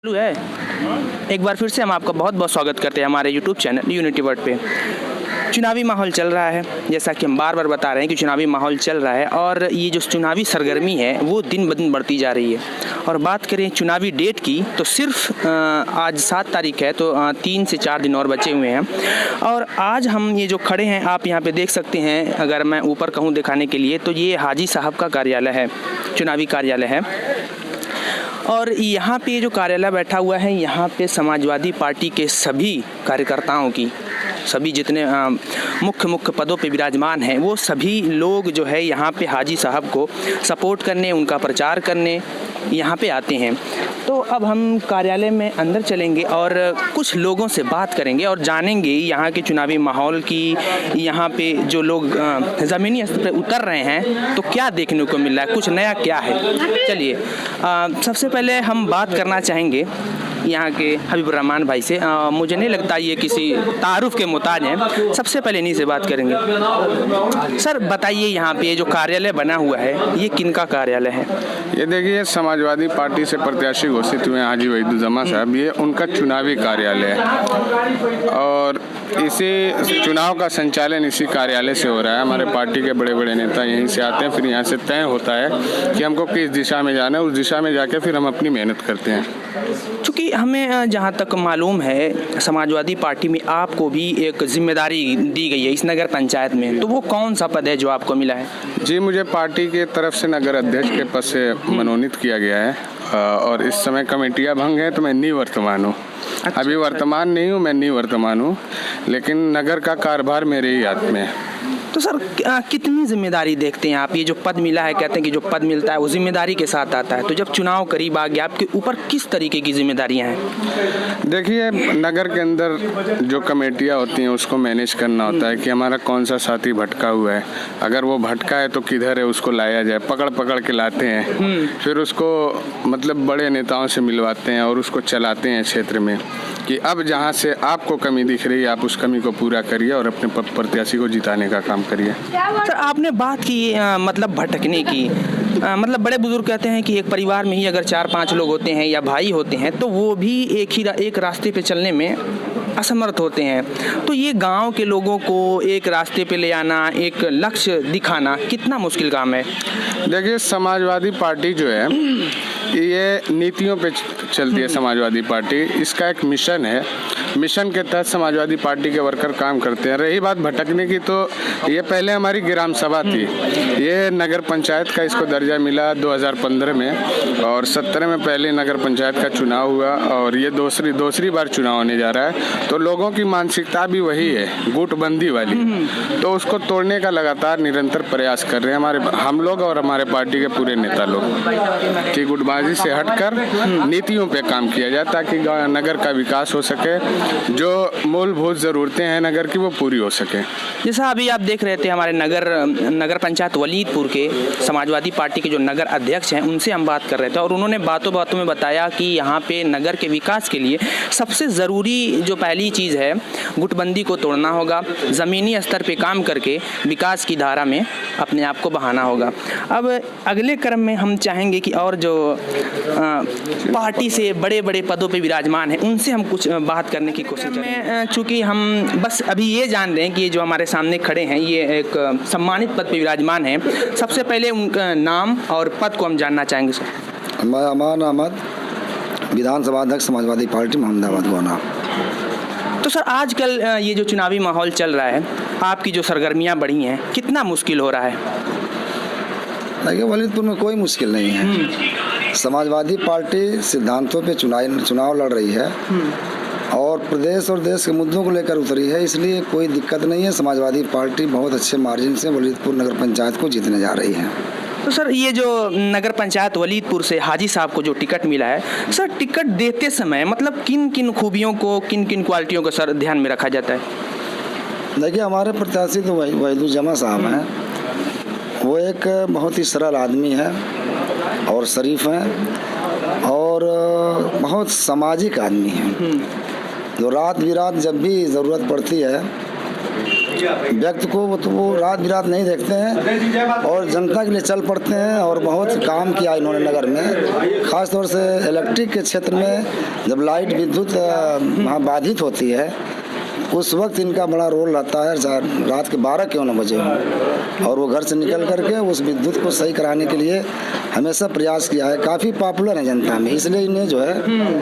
चालू है। एक बार फिर से हम आपका बहुत बहुत स्वागत करते हैं हमारे यूट्यूब चैनल यूनिटी वर्ड पे। चुनावी माहौल चल रहा है, जैसा कि हम बार बार बता रहे हैं कि चुनावी माहौल चल रहा है और ये जो चुनावी सरगर्मी है वो दिन ब दिन बढ़ती जा रही है। और बात करें चुनावी डेट की तो सिर्फ आज 7 तारीख है, तो 3 से 4 दिन और बचे हुए हैं। और आज हम ये जो खड़े हैं आप यहाँ पे देख सकते हैं, अगर मैं ऊपर कहूँ दिखाने के लिए तो ये हाजी साहब का कार्यालय है, चुनावी कार्यालय है। और यहाँ पे ये जो कार्यालय बैठा हुआ है, यहाँ पे समाजवादी पार्टी के सभी कार्यकर्ताओं की, सभी जितने मुख्य पदों पे विराजमान हैं वो सभी लोग जो है यहाँ पे हाजी साहब को सपोर्ट करने, उनका प्रचार करने यहाँ पे आते हैं। तो अब हम कार्यालय में अंदर चलेंगे और कुछ लोगों से बात करेंगे और जानेंगे यहाँ के चुनावी माहौल की, यहाँ पे जो लोग ज़मीनी स्तर पर उतर रहे हैं तो क्या देखने को मिल रहा है, कुछ नया क्या है। चलिए सबसे पहले हम बात करना चाहेंगे यहाँ के हबीबुर रहमान भाई से। मुझे नहीं लगता ये किसी तारुफ के मोहताज हैं, सबसे पहले इन्हीं से बात करेंगे। सर बताइए, यहाँ पे जो कार्यालय बना हुआ है ये किनका कार्यालय है? ये देखिए, समाजवादी पार्टी से प्रत्याशी घोषित हुए हाजी वहीदुज्जमा साहब, ये उनका चुनावी कार्यालय है और इसी चुनाव का संचालन इसी कार्यालय से हो रहा है। हमारे पार्टी के बड़े बड़े नेता यहीं से आते हैं, फिर यहाँ से तय होता है कि हमको किस दिशा में जाना है, उस दिशा में जाके फिर हम अपनी मेहनत करते हैं। क्योंकि हमें जहाँ तक मालूम है समाजवादी पार्टी में आपको भी एक जिम्मेदारी दी गई है इस नगर पंचायत में, तो वो कौन सा पद है जो आपको मिला है? जी, मुझे पार्टी के तरफ से नगर अध्यक्ष के पद से मनोनीत किया गया है और इस समय कमेटियाँ भंग हैं तो मैं निवर्तमान हूँ। अच्छा, अभी वर्तमान नहीं हूँ, मैं निवर्तमान हूँ, लेकिन नगर का कार्यभार मेरे ही हाथ में है। तो सर कितनी जिम्मेदारी देखते हैं आप? ये जो पद मिला है, कहते हैं कि जो पद मिलता है वो जिम्मेदारी के साथ आता है, तो जब चुनाव करीब आ गया आपके ऊपर किस तरीके की जिम्मेदारियां हैं? देखिए, नगर के अंदर जो कमेटियां होती हैं उसको मैनेज करना होता है कि हमारा कौन सा साथी भटका हुआ है, अगर वो भटका है तो किधर है उसको लाया जाए, पकड़ के लाते हैं, फिर उसको मतलब बड़े नेताओं से मिलवाते हैं और उसको चलाते हैं क्षेत्र में कि अब जहाँ से आपको कमी दिख रही है आप उस कमी को पूरा करिए और अपने प्रत्याशी को जिताने का काम करिए। सर आपने बात की मतलब भटकने की, मतलब बड़े बुजुर्ग कहते हैं कि एक परिवार में ही अगर 4-5 लोग होते हैं या भाई होते हैं तो वो भी एक रास्ते पे चलने में असमर्थ होते हैं। तो ये गांव के लोगों को एक रास्ते पे ले आना, एक लक्ष्य दिखाना कितना मुश्किल काम है? देखिए, समाजवादी पार्टी जो है ये नीतियों पे चलती है। समाजवादी पार्टी, इसका एक मिशन है, मिशन के तहत समाजवादी पार्टी के वर्कर काम करते हैं। रही बात भटकने की, तो ये पहले हमारी ग्राम सभा थी, ये नगर पंचायत का इसको दर्जा मिला 2015 में और 17 में पहले नगर पंचायत का चुनाव हुआ और ये दूसरी बार चुनाव होने जा रहा है। तो लोगों की मानसिकता भी वही है, गुटबंदी वाली, तो उसको तोड़ने का लगातार निरंतर प्रयास कर रहे हैं हम लोग और हमारे पार्टी के पूरे नेता लोग कि गुटबाजी से हटकर नीतियों पे काम किया जाए ताकि नगर का विकास हो सके, जो मूलभूत ज़रूरतें हैं नगर की वो पूरी हो सके। जैसा अभी आप देख रहे थे, हमारे नगर पंचायत वलीदपुर के समाजवादी पार्टी के जो नगर अध्यक्ष हैं उनसे हम बात कर रहे थे और उन्होंने बातों में बताया कि यहाँ पे नगर के विकास के लिए सबसे ज़रूरी जो पहली चीज़ है गुटबंदी को तोड़ना होगा, ज़मीनी स्तर पे काम करके विकास की धारा में अपने आप को बहाना होगा। अब अगले क्रम में हम चाहेंगे कि और जो पार्टी से बड़े पदों पे विराजमान हैं उनसे हम कुछ बात करने की कोशिश करें। चूँकि हम बस अभी ये जान रहे हैं कि ये जो हमारे सामने खड़े हैं ये एक सम्मानित पद पे विराजमान हैं, सबसे पहले उनका नाम और पद को हम जानना चाहेंगे। सर, मैं अमान अहमद, विधानसभा अध्यक्ष समाजवादी पार्टी मोहम्मदाबाद गोना। तो सर आजकल ये जो चुनावी माहौल चल रहा है, आपकी जो सरगर्मियाँ बढ़ी हैं, कितना मुश्किल हो रहा है? देखिए, वलीदपुर में कोई मुश्किल नहीं है। समाजवादी पार्टी सिद्धांतों पे चुनाव लड़ रही है और प्रदेश और देश के मुद्दों को लेकर उतरी है, इसलिए कोई दिक्कत नहीं है। समाजवादी पार्टी बहुत अच्छे मार्जिन से वलीदपुर नगर पंचायत को जीतने जा रही है। तो सर ये जो नगर पंचायत वलीदपुर से हाजी साहब को जो टिकट मिला है, सर टिकट देते समय मतलब किन खूबियों को, किन क्वालिटियों को सर ध्यान में रखा जाता है? देखिए, हमारे प्रत्याशी तो वहीदुज्जमा साहब हैं, वो एक बहुत ही सरल आदमी है और शरीफ हैं और बहुत सामाजिक आदमी हैं, जो रात बिरात जब भी ज़रूरत पड़ती है व्यक्ति को वो रात बिरात नहीं देखते हैं और जनता के लिए चल पड़ते हैं और बहुत काम किया इन्होंने नगर में। खास तौर से इलेक्ट्रिक के क्षेत्र में जब लाइट विद्युत वहाँ बाधित होती है उस वक्त इनका बड़ा रोल रहता है, रात के 12 क्यों न बजे हो, और वो घर से निकल करके उस विद्युत को सही कराने के लिए हमेशा प्रयास किया है। काफ़ी पॉपुलर है जनता में, इसलिए इन्हें जो है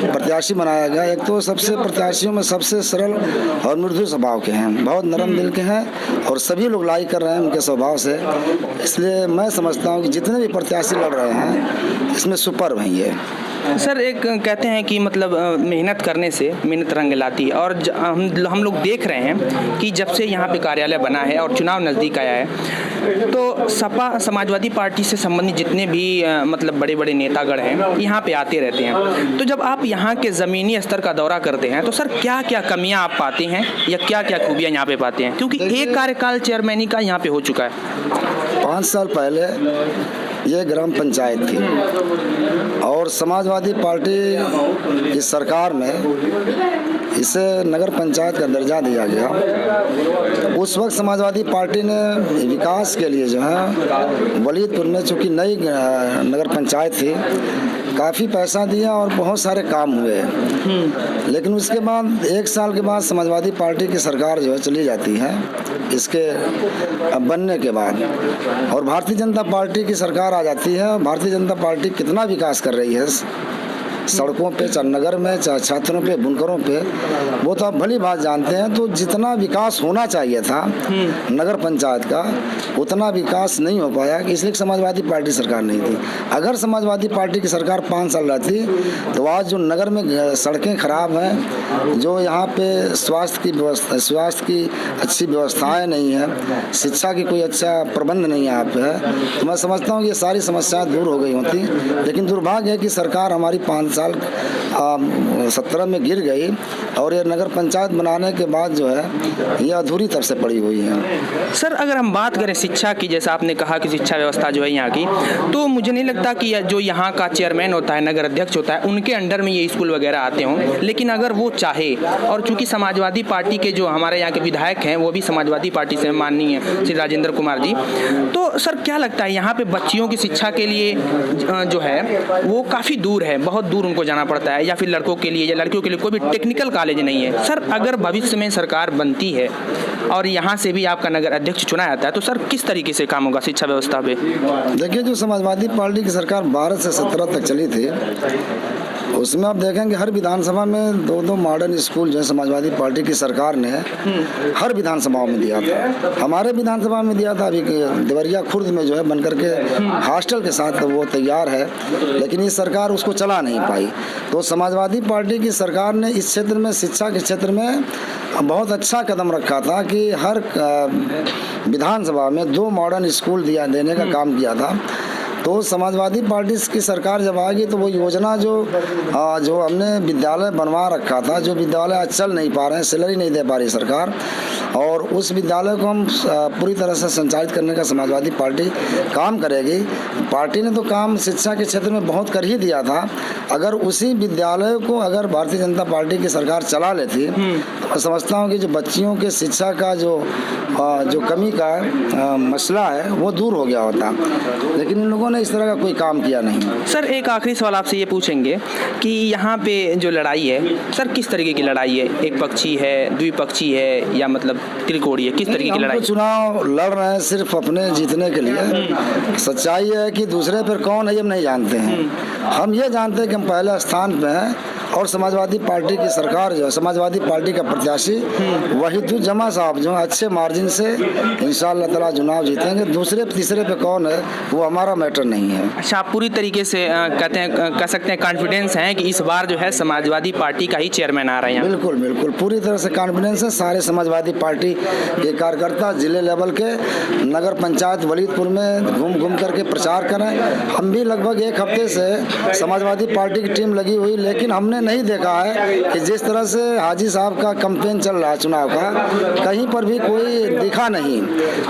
प्रत्याशी बनाया गया। एक तो सबसे प्रत्याशियों में सबसे सरल और मृदु स्वभाव के हैं, बहुत नरम दिल के हैं और सभी लोग लाइक कर रहे हैं उनके स्वभाव से। इसलिए मैं समझता हूँ कि जितने भी प्रत्याशी लड़ रहे हैं इसमें सुपर हैं ये। सर एक कहते हैं कि मतलब मेहनत करने से मिन्नत रंग लाती है, और हम लोग देख रहे हैं कि जब से यहाँ पे कार्यालय बना है और चुनाव नज़दीक आया है तो सपा समाजवादी पार्टी से संबंधित जितने भी मतलब बड़े बड़े नेतागण हैं यहाँ पे आते रहते हैं। तो जब आप यहाँ के ज़मीनी स्तर का दौरा करते हैं तो सर क्या क्या कमियाँ आप पाते हैं या क्या क्या खूबियाँ यहाँ पे पाते हैं, क्योंकि एक कार्यकाल चेयरमैनी का यहाँ पे हो चुका है। 5 साल पहले ये ग्राम पंचायत थी और समाजवादी पार्टी की सरकार में इसे नगर पंचायत का दर्जा दिया गया। उस वक्त समाजवादी पार्टी ने विकास के लिए जो है वलीदपुर में चूँकि नई नगर पंचायत थी काफ़ी पैसा दिया और बहुत सारे काम हुए। लेकिन उसके बाद 1 साल के बाद समाजवादी पार्टी की सरकार जो है चली जाती है इसके बनने के बाद, और भारतीय जनता पार्टी की सरकार आ जाती है। भारतीय जनता पार्टी कितना विकास कर रही है सड़कों पे, चाहे नगर में, चाहे छात्रों पे, बुनकरों पे, वो तो आप भली बात जानते हैं। तो जितना विकास होना चाहिए था नगर पंचायत का उतना विकास नहीं हो पाया, इसलिए समाजवादी पार्टी सरकार नहीं थी। अगर समाजवादी पार्टी की सरकार 5 साल रहती तो आज जो नगर में सड़कें खराब हैं, जो यहाँ पे स्वास्थ्य की अच्छी व्यवस्थाएं नहीं है, शिक्षा की कोई अच्छा प्रबंध नहीं यहाँ पे है, तो मैं समझता हूँ ये सारी समस्याएं दूर हो गई होती। लेकिन दुर्भाग्य है कि सरकार हमारी 5 साल 17 में गिर गई और ये नगर पंचायत बनाने के बाद जो है ये अधूरी तरह से पड़ी हुई है। सर अगर हम बात करें शिक्षा की, जैसा आपने कहा कि शिक्षा व्यवस्था जो है यहाँ की, तो मुझे नहीं लगता कि जो यहाँ का चेयरमैन होता है, नगर अध्यक्ष होता है, उनके अंडर में ये स्कूल वगैरह आते हों। लेकिन अगर वो चाहे, और चूंकि समाजवादी पार्टी के जो हमारे यहाँ के विधायक हैं वो भी समाजवादी पार्टी से माननीय श्री राजेंद्र कुमार जी, तो सर क्या लगता है यहाँ पे बच्चियों की शिक्षा के लिए जो है वो काफ़ी दूर है, बहुत दूर उनको जाना पड़ता है, या फिर लड़कों के लिए या लड़कियों के लिए कोई भी टेक्निकल कॉलेज नहीं है। सर अगर भविष्य में सरकार बनती है और यहाँ से भी आपका नगर अध्यक्ष चुना जाता है तो सर किस तरीके से काम होगा शिक्षा व्यवस्था पे? देखिए, जो समाजवादी पार्टी की सरकार 12 से 17 तक चली थी उसमें आप देखेंगे हर विधानसभा में 2-2 मॉडर्न स्कूल जो है समाजवादी पार्टी की सरकार ने हर विधानसभाओं में दिया था। हमारे विधानसभा में दिया था, अभी देवरिया खुर्द में जो है बनकर के हॉस्टल के साथ वो तैयार है, लेकिन ये सरकार उसको चला नहीं पाई। तो समाजवादी पार्टी की सरकार ने इस क्षेत्र में, शिक्षा के क्षेत्र में बहुत अच्छा कदम रखा था कि हर विधानसभा में 2 मॉडर्न स्कूल देने का काम किया था। तो समाजवादी पार्टी की सरकार जब आ गई तो वो योजना जो हमने विद्यालय बनवा रखा था, जो विद्यालय आज चल नहीं पा रहे हैं, सैलरी नहीं दे पा रही सरकार, और उस विद्यालय को हम पूरी तरह से संचालित करने का समाजवादी पार्टी काम करेगी। पार्टी ने तो काम शिक्षा के क्षेत्र में बहुत कर ही दिया था। अगर उसी विद्यालय को अगर भारतीय जनता पार्टी की सरकार चला लेती तो मैं समझता हूँ कि जो बच्चियों के शिक्षा का जो कमी का मसला है वो दूर हो गया होता, लेकिन इन लोगों ने इस तरह का कोई काम किया नहीं। सर एक आखिरी सवाल आपसे ये पूछेंगे कि यहाँ पे जो लड़ाई है सर किस तरीके की लड़ाई है? एक पक्षी है, द्विपक्षी है, या मतलब त्रिकोणीय, किस तरीके की लड़ाई? चुनाव लड़ रहे हैं सिर्फ अपने जीतने के लिए। सच्चाई है कि दूसरे पर कौन है ये हम नहीं जानते हैं। हम ये जानते हैं कि हम पहले स्थान पे हैं और समाजवादी पार्टी की सरकार जो है, समाजवादी पार्टी का प्रत्याशी वहीदुज्जमा साहब जो अच्छे मार्जिन से इंशाअल्लाह ताला चुनाव जीतेंगे। दूसरे तीसरे पे कौन है वो हमारा मैटर नहीं है। अच्छा, आप पूरी तरीके से कह सकते हैं कॉन्फिडेंस हैं कि इस बार जो है समाजवादी पार्टी का ही चेयरमैन आ रहे हैं? बिल्कुल बिल्कुल, पूरी तरह से कॉन्फिडेंस है। सारे समाजवादी पार्टी के कार्यकर्ता जिले लेवल के नगर पंचायत वलीदपुर में घूम करके प्रचार करें। हम भी लगभग 1 हफ्ते से समाजवादी पार्टी की टीम लगी हुई, लेकिन हमने नहीं देखा है कि जिस तरह से हाजी साहब का कैंपेन चल रहा है चुनाव का, कहीं पर भी कोई दिखा नहीं।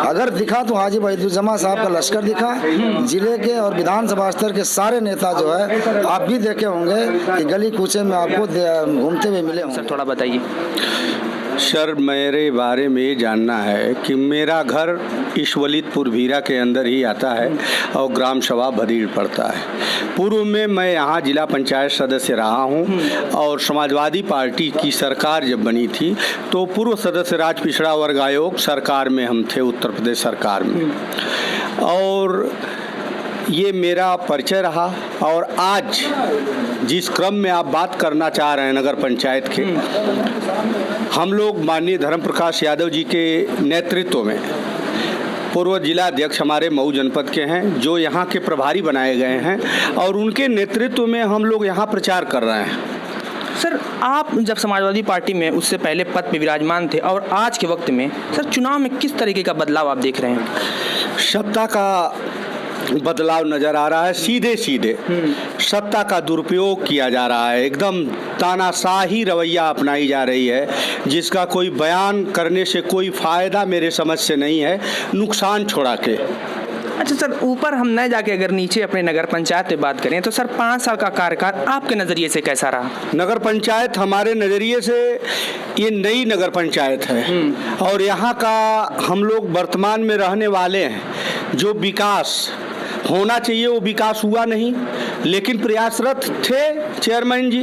अगर दिखा तो हाजी वहीदुज्जमा साहब का लश्कर दिखा। जिले के और विधानसभा स्तर के सारे नेता जो है आप भी देखे होंगे कि गली कूचे में आपको घूमते हुए मिले होंगे। सर थोड़ा बताइए। सर, मेरे बारे में ये जानना है कि मेरा घर इस वलीदपुर भीरा के अंदर ही आता है और ग्राम सभा भदीड़ पड़ता है। पूर्व में मैं यहाँ जिला पंचायत सदस्य रहा हूँ और समाजवादी पार्टी की सरकार जब बनी थी तो पूर्व सदस्य राज पिछड़ा वर्ग आयोग सरकार में हम थे, उत्तर प्रदेश सरकार में। और ये मेरा परिचय रहा। और आज जिस क्रम में आप बात करना चाह रहे हैं नगर पंचायत के, हम लोग माननीय धर्म प्रकाश यादव जी के नेतृत्व में, पूर्व जिला अध्यक्ष हमारे मऊ जनपद के हैं जो यहाँ के प्रभारी बनाए गए हैं और उनके नेतृत्व में हम लोग यहाँ प्रचार कर रहे हैं। सर, आप जब समाजवादी पार्टी में उससे पहले पद पे विराजमान थे और आज के वक्त में सर चुनाव में किस तरीके का बदलाव आप देख रहे हैं? सत्ता का बदलाव नजर आ रहा है। सीधे सीधे सत्ता का दुरुपयोग किया जा रहा है। एकदम तानाशाही रवैया अपनाई जा रही है जिसका कोई बयान करने से कोई फायदा मेरे समझ से नहीं है, नुकसान छोड़ा के। अच्छा सर, ऊपर हम न जाके अगर नीचे अपने नगर पंचायत पे बात करें तो सर 5 साल का कार्यकाल आपके नज़रिए से कैसा रहा? नगर पंचायत हमारे नज़रिए से ये नई नगर पंचायत है और यहाँ का हम लोग वर्तमान में रहने वाले हैं। जो विकास होना चाहिए वो विकास हुआ नहीं, लेकिन प्रयासरत थे चेयरमैन जी,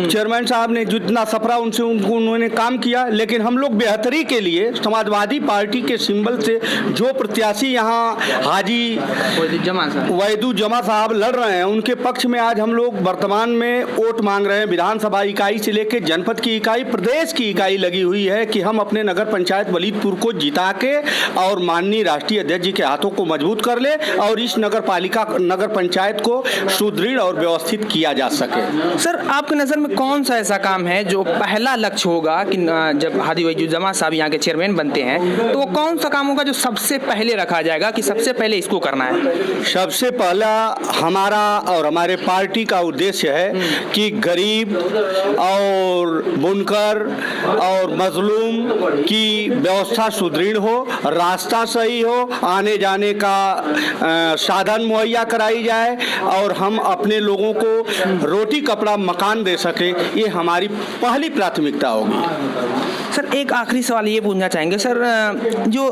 चेयरमैन साहब ने जितना सपरा उनसे उन्होंने काम किया। लेकिन हम लोग बेहतरी के लिए समाजवादी पार्टी के सिंबल से जो प्रत्याशी यहाँ हाजी वैदू जमा साहब लड़ रहे हैं उनके पक्ष में आज हम लोग वर्तमान में वोट मांग रहे हैं। विधानसभा इकाई से लेकर जनपद की इकाई, प्रदेश की इकाई लगी हुई है कि हम अपने नगर पंचायत वलीदपुर को जिता के और माननीय राष्ट्रीय अध्यक्ष जी के हाथों को मजबूत कर ले और इस नगर पंचायत को सुदृढ़ और व्यवस्थित किया जा सके। सर, आपकी नज़र में कौन सा ऐसा काम है जो पहला लक्ष्य होगा कि जब हादी वैजू जमा साहब यहाँ के चेयरमैन बनते हैं तो वो कौन सा काम होगा जो सबसे पहले रखा जाएगा कि सबसे पहले इसको करना है? सबसे पहला हमारा और हमारे पार्टी का उद्देश्य है कि गरीब और बुनकर और मजलूम की व्यवस्था सुदृढ़ हो, रास्ता सही हो, आने जाने का साधन मुहैया कराई जाए और हम अपने लोगों को रोटी कपड़ा मकान दे सके। ये हमारी पहली प्राथमिकता होगी। सर, एक आखिरी सवाल ये पूछना चाहेंगे सर, जो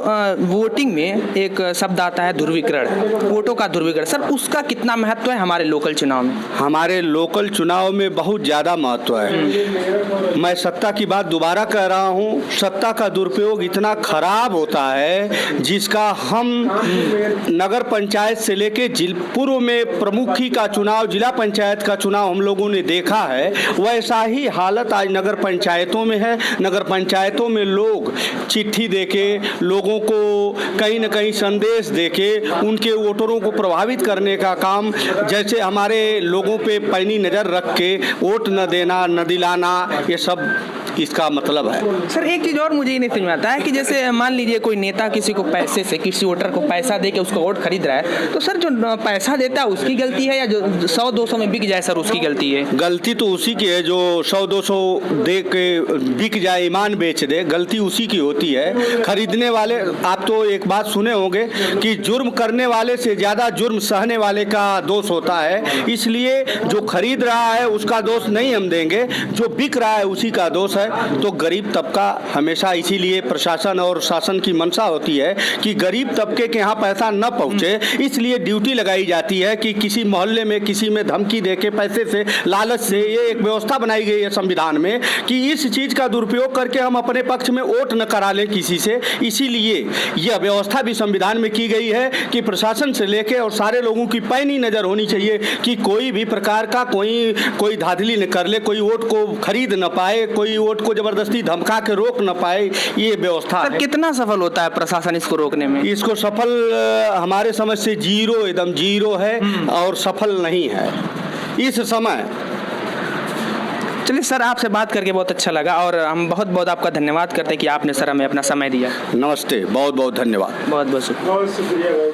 वोटिंग में एक शब्द आता है ध्रुवीकरण, वोटों का ध्रुवीकरण, सर उसका कितना महत्व है हमारे लोकल चुनाव में? हमारे लोकल चुनाव में बहुत ज़्यादा महत्व है। मैं सत्ता की बात दोबारा कह रहा हूँ, सत्ता का दुरुपयोग इतना खराब होता है जिसका हम नगर पंचायत से लेके पूर्व में प्रमुखी का चुनाव, जिला पंचायत का चुनाव हम लोगों ने देखा है, वैसा ही हालत आज नगर पंचायतों में है। नगर पंचायतों में लोग चिट्ठी देके, लोगों को कहीं न कहीं संदेश देके उनके वोटरों को प्रभावित करने का काम, जैसे हमारे लोगों पे पैनी नज़र रख के वोट न देना, न दिलाना, ये सब इसका मतलब है। सर, एक चीज़ और मुझे ये नहीं समझ में आता है कि जैसे मान लीजिए कोई नेता किसी को पैसे से, किसी वोटर को पैसा दे के उसका वोट खरीद रहा है, तो सर जो पैसा देता है उसकी गलती है या जो 100-200 में बिक जाए सर उसकी गलती है? गलती तो उसी की है जो 100-200 दे के बिक जाए, ईमान बेच दे, गलती उसी की होती है। खरीदने वाले, आप तो एक बात सुने होंगे कि जुर्म करने वाले से ज़्यादा जुर्म सहने वाले का दोष होता है। इसलिए जो खरीद रहा है उसका दोष नहीं हम देंगे, जो बिक रहा है उसी का दोष है। तो गरीब तबका हमेशा, इसीलिए प्रशासन और शासन की मंशा होती है कि गरीब तबके के यहाँ पैसा न पहुँचे, इसलिए ड्यूटी लगाई जाती है कि किसी मोहल्ले में किसी में धमकी देके पैसे से, लालच से, ये एक व्यवस्था बनाई गई है संविधान में कि इस चीज़ का दुरुपयोग करके हम अपने पक्ष में वोट न करा लें किसी से। इसीलिए यह व्यवस्था भी संविधान में की गई है कि प्रशासन से लेके और सारे लोगों की पैनी नज़र होनी चाहिए कि कोई भी प्रकार का कोई धांधली न कर ले, कोई वोट को खरीद न पाए, कोई वोट को जबरदस्ती धमका के रोक न पाए। ये व्यवस्था सर कितना सफल होता है प्रशासन इसको रोकने में? इसको सफल हमारे समझ से जीरो, एकदम जीरो है और सफल नहीं है इस समय। चलिए सर, आपसे बात करके बहुत अच्छा लगा और हम बहुत बहुत आपका धन्यवाद करते हैं कि आपने सर हमें अपना समय दिया। नमस्ते, बहुत बहुत धन्यवाद। बहुत बहुत शुक्रिया।